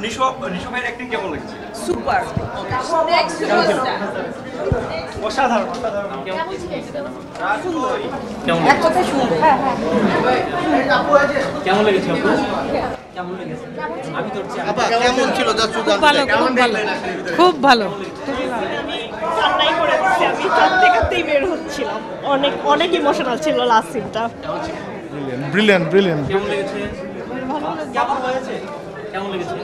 নিশো নিশো ভাইয়ের অ্যাক্টিং কেমন লেগেছে? সুপার অসাধারণ। এক কথায় সুন্দর। হ্যাঁ হ্যাঁ কেমন লেগেছে আপু? কেমন লেগেছে? আমি তো কেমন ছিল ভালো, খুব ভালো, খুব ভালো। কান্নাই করে দিচ্ছি আমি, কাঁদতে কাঁদতেই বের হচ্ছিলাম। অনেক অনেক ইমোশনাল ছিল লাস্ট সিনটা। Brilliant brilliant. কেমন লেগেছে? কেমন হয়েছে? কেমন লেগেছে?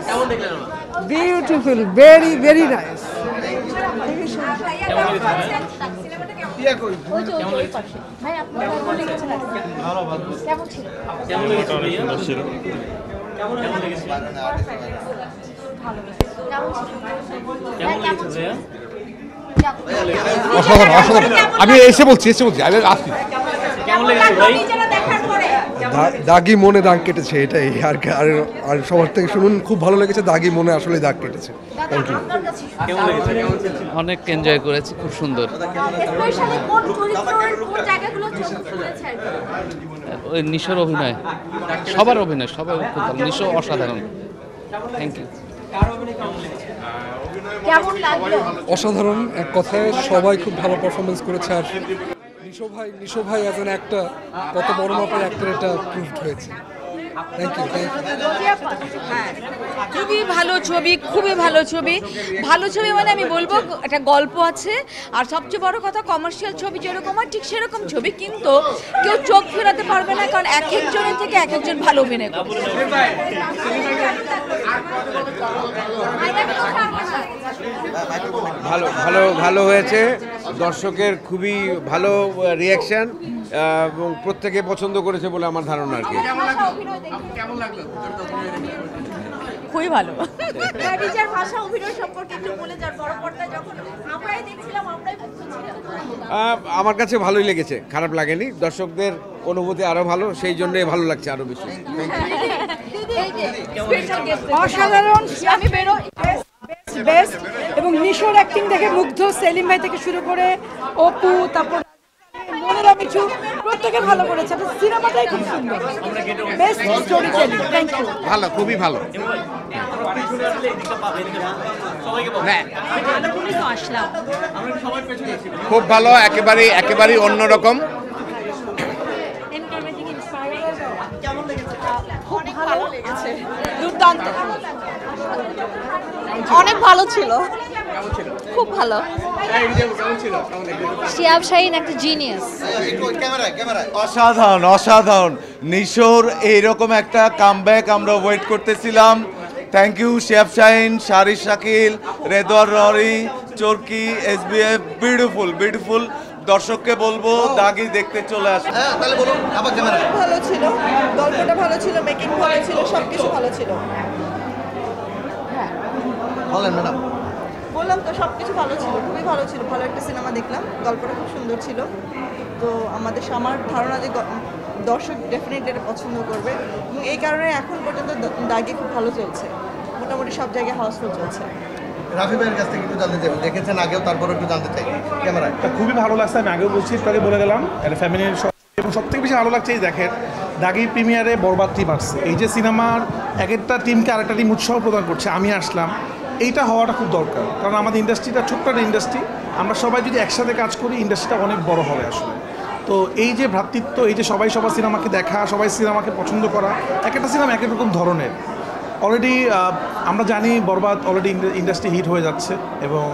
কেমন দেখলেন? Beautiful, very very nice. কেমন লেগেছে? কেমন লেগেছে ভাইয়া? কেমন লেগেছে? কেমন লেগেছে ভাইয়া? অসাধারণ অসাধারণ। আমি এসে বলছি আমি আসছি। কেমন লেগেছে ভাই? দাগি মনে দাগ কেটেছে, এটাই আর আর সবার থেকে শুনুন, খুব ভালো লেগেছে। দাগি মনে আসলে দাগ কেটেছে। Thank you. কেমন লেগেছে? অনেক এনজয় করেছি, খুব সুন্দর। ওই নিশোর অভিনয়, সবার অভিনয়, সবাই খুব ভালো। নিশো অসাধারণ। Thank you. অসাধারণ এক কথায়, সবাই খুব ভালো পারফরমেন্স করেছে। আর নিশো ভাই অ্যাজ অ্যান অ্যাক্টর কত বড় মাপের অ্যাক্টর, এটা প্রুভড হয়েছে। Thank you. খুবই ভালো ছবি, খুবই ভালো ছবি। ভালো ছবি মানে আমি বলবো একটা গল্প আছে, আর সবচেয়ে বড় কথা কমার্শিয়াল ছবি যেরকম হয় ঠিক সেরকম ছবি, কিন্তু কেউ চোখ ফেরাতে পারবে না, কারণ এক একজনের থেকে এক একজন ভালো অভিনয় করে। ভালো ভালো ভালো হয়েছে। দর্শকের খুবই ভালো রিয়াকশন এবং প্রত্যেকে পছন্দ করেছে বলে আমার ধারণা আর কি। খুবই ভালো। নিজের ভাষা অভিনয় সম্পর্কে একটু বলে যান। বড় পর্দায় যখন আমরাই দেখছিলাম, আমরাই মুগ্ধ ছিলাম। আমার কাছে ভালোই লেগেছে, খারাপ লাগেনি। দর্শকদের অনুভূতি আরো ভালো, সেই জন্যই ভালো লাগছে আরো বেশি। অসাধারণ, আমি বেরো বেস্ট। এবং নিশোর অ্যাক্টিং দেখে মুগ্ধ, সেলিম ভাই থেকে শুরু করে অপু, তারপর মনোরা মিঠু, প্রত্যেকে ভালো করেছে। সিনেমাটাই খুব সুন্দর, best story telling. Thank you. ভালো, খুবই ভালো। খুব ভালো, একেবারেই অন্যরকম। দুর্দান্ত, অনেক ভালো ছিল, খুব ভালো। শিয়াব শাহিন একটা জিনিয়াস। অসাধারণ অসাধারণ। নিশোর এইরকম একটা কামব্যাক আমরা ওয়েট করতেছিলাম। Thank you Shiab Shahin, Sharish Shakil, Redwar Rori, Chorki, SBF। Beautiful beautiful. দর্শককে বলবো দাগি দেখতে চলে আসে। ভালো ছিল, গল্পটা ভালো ছিল, মেকিং ভালো ছিল, সবকিছু ভালো ছিল। বলেন ম্যাডাম। বললাম তো সবকিছু ভালো ছিল, খুবই ভালো ছিল। ভালো একটা সিনেমা দেখলাম, গল্পটা খুব সুন্দর ছিল। তো আমার ধারণা যে দর্শক ডেফিনেটলি এটা পছন্দ করবে, এবং এই কারণে এখন পর্যন্ত দাগি খুব ভালো চলছে, মোটামুটি সব জায়গায় হাউসফুল চলছে। রাফি ভাইয়ের কাছ থেকে একটু জানতে চাই, দেখেছেন আগেও, তারপরে একটু জানতে চাই ক্যামেরায়। খুবই ভালো লাগছে, আমি আগেও বলছি, একটু আগে বলে গেলাম, একটা ফ্যামিলির। এবং সবথেকে বেশি ভালো লাগছে এই দেখেন, দাগি প্রিমিয়ারে বরবাদ টিম আসছে। এই যে সিনেমার এক একটা টিমকে আরেকটা টিম উৎসাহ প্রদান করছে, আমি আসলাম, এইটা হওয়াটা খুব দরকার। কারণ আমাদের ইন্ডাস্ট্রিটা ছোট্ট একটা ইন্ডাস্ট্রি, আমরা সবাই যদি একসাথে কাজ করি ইন্ডাস্ট্রিটা অনেক বড় হবে আসলে। তো এই যে ভ্রাতৃত্ব, এই যে সবাই সবার সিনেমাকে দেখা, সবাই সিনেমাকে পছন্দ করা, এক একটা সিনেমা এক এক রকম ধরনের। অলরেডি আমরা জানি বরবাদ অলরেডি ইন্ডাস্ট্রি হিট হয়ে যাচ্ছে, এবং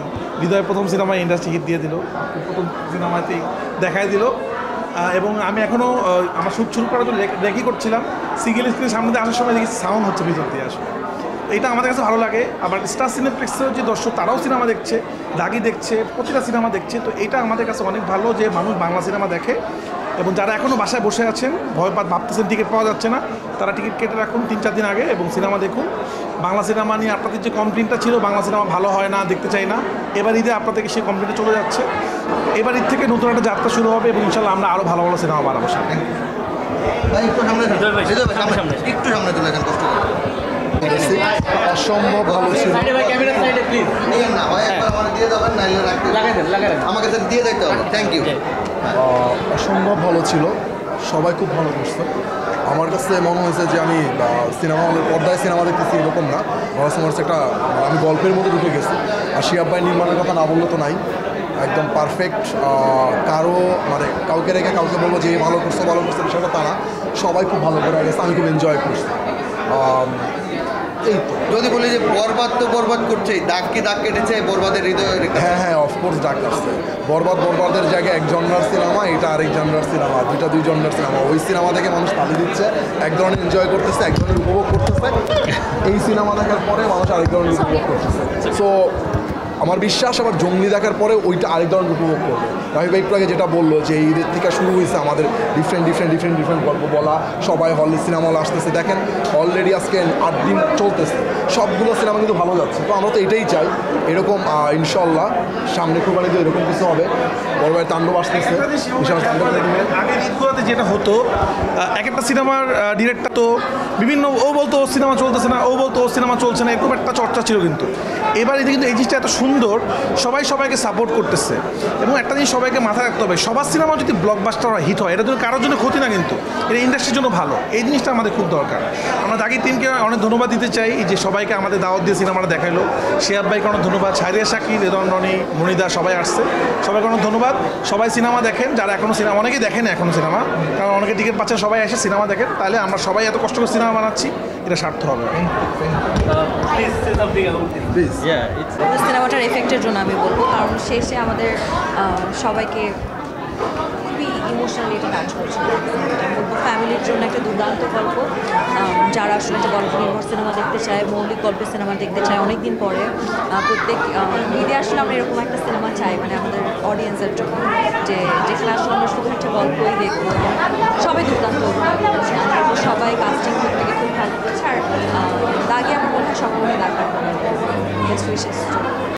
হৃদয় প্রথম সিনেমায় ইন্ডাস্ট্রি হিট দিয়ে দিল, প্রথম সিনেমাতেই দেখাই দিল। এবং আমি এখনও আমার শ্যুট শুরু করার জন্য রেডি করছিলাম, সিঙ্গেল স্ক্রিনের সামনে দিয়ে আসার সময় দেখি সাউন্ড হচ্ছে ভিতর দিয়ে আসলে। এটা আমাদের কাছে ভালো লাগে। আবার স্টার সিনেপ্লেক্সের যে দর্শক, তারাও সিনেমা দেখছে, দাগি দেখছে, প্রতিটা সিনেমা দেখছে। তো এটা আমাদের কাছে অনেক ভালো যে মানুষ বাংলা সিনেমা দেখে। এবং যারা এখনও বাসায় বসে আছেন, ভাবতেছেন টিকিট পাওয়া যাচ্ছে না, তারা টিকিট কেটে রাখুন 3-4 দিন আগে এবং সিনেমা দেখুন। বাংলা সিনেমা নিয়ে আপনাদের যে কমপ্লেনটা ছিল, বাংলা সিনেমা ভালো হয় না, দেখতে চাই না, এবার ঈদে আপনাদেরকে সেই কমপ্লেনটা চলে যাচ্ছে। এবার ঈদ থেকে নতুন একটা যাত্রা শুরু হবে, এবং ইনশাল্লাহ আমরা আরও ভালো ভালো সিনেমা বানাবো। অসম্ভব ভালো ছিল, অসম্ভব ভালো ছিল। সবাই খুব ভালো করছে, আমার কাছে মনে হয়েছে যে আমি সিনেমা হলের পর্দায় সিনেমা দেখতেছি এরকম না, আমার কাছে মনে হচ্ছে একটা আমি গল্পের মধ্যে ঢুকে গেছি। আর শিহাব ভাই নির্মাণের কথা না বললে তো নাই, একদম পারফেক্ট। কারো মানে কাউকে রেখে কাউকে বলবো যে ভালো করছে বিষয়টা তা না, সবাই খুব ভালো করে গেছে, আমি খুব এনজয় করছি। এই তো যদি বলি যে বরবাদ তো বরবাদ করছেই, দাগ কি দাগ কেটেছে বরবাদের হৃদয়ে? হ্যাঁ অফকোর্স ডাক আসছে। বরবাদের জায়গায় এক জনরার সিনেমা, এটা আরেক জনরার সিনেমা, দুই জনরার সিনেমা। ওই সিনেমা থেকে মানুষ তালি দিচ্ছে, এক ধরনের এনজয় করতেছে, এক ধরনের উপভোগ করতেছে। এই সিনেমা দেখার পরে মানুষ আরেক ধরনের উপভোগ করতেছে। সো আমার বিশ্বাস আবার জঙ্গলি দেখার পরে ওইটা আরেক ধরনের উপভোগ করবে। রাহি ভাই একটু আগে যেটা বললো যে ঈদের থেকে শুরু হয়েছে আমাদের ডিফারেন্ট গল্প বলা, সবাই হলে সিনেমা হল আসতেছে। দেখেন অলরেডি আজকে 8 দিন চলতেছে, সবগুলো সিনেমা কিন্তু ভালো যাচ্ছে। তো আমরা তো এটাই চাই, এরকম ইনশাল্লাহ সামনে কুরবানিতে এরকম কিছু হবে। বড় ভাই তাণ্ডব আসতেছে, আগের ঈদগুলোতে যেটা হতো এক একটা সিনেমার ডিরেক্টর তো বিভিন্ন, ও বলতো ও সিনেমা চলতেছে না, ও বলতো ও সিনেমা চলছে না, এরকম একটা চর্চা ছিল। কিন্তু এবার এতে কিন্তু এই জিনিসটা এত সুন্দর, সবাই সবাইকে সাপোর্ট করতেছে। এবং একটা জিনিস সবাইকে মাথায় রাখতে হবে, সবার সিনেমা যদি ব্লকবাস্টার হিট হয়, এটা জন্য কারোর জন্য ক্ষতি না, কিন্তু এটা ইন্ডাস্ট্রির জন্য ভালো। এই জিনিসটা আমাদের খুব দরকার। আমরা দাগির টিমকে অনেক ধন্যবাদ দিতে চাই যে সবাইকে আমাদের দাওয়াত দিয়ে সিনেমাটা দেখাইলো। শিহাব ভাইকে অনেক ধন্যবাদ, শাহরিয়া শাকিল, রেদওয়ান রনি, মনিদা, সবাই আসছে, সবাইকে অনেক ধন্যবাদ। সবাই সিনেমা দেখেন, যারা এখনও সিনেমা, অনেকেই দেখেন এখনও সিনেমা, কারণ অনেকে টিকিট পাচ্ছে, সবাই এসে সিনেমা দেখেন। তাহলে আমরা সবাই এত কষ্ট করে সিনেমা বানাচ্ছি, এটা সার্থক হবে। সিনেমাটার এফেক্টের জন্য আমি বলবো, কারণ শেষে আমাদের সবাইকে খুবই ইমোশনালি এটা টাচ করছে। বলবো ফ্যামিলির জন্য একটা দুর্দান্ত গল্প, যারা আসলে একটা গল্প নির্ভর সিনেমা দেখতে চায়, মৌলিক গল্পের সিনেমা দেখতে চায় অনেক দিন পরে। প্রত্যেক ঈদে আসলে আমরা এরকম একটা সিনেমা চাই, মানে আমাদের অডিয়েন্সের জন্য, যে যেখানে আসলে আমরা শুধু একটা গল্পই দেখবো। সবাই দুর্দান্ত অভিনয় করেছে, সবাই কাস্টিং থেকে খুব ভালো করেছে। আর দাগি আমার মনে হয় সবার মনে দেখার বেস্ট উইশেস।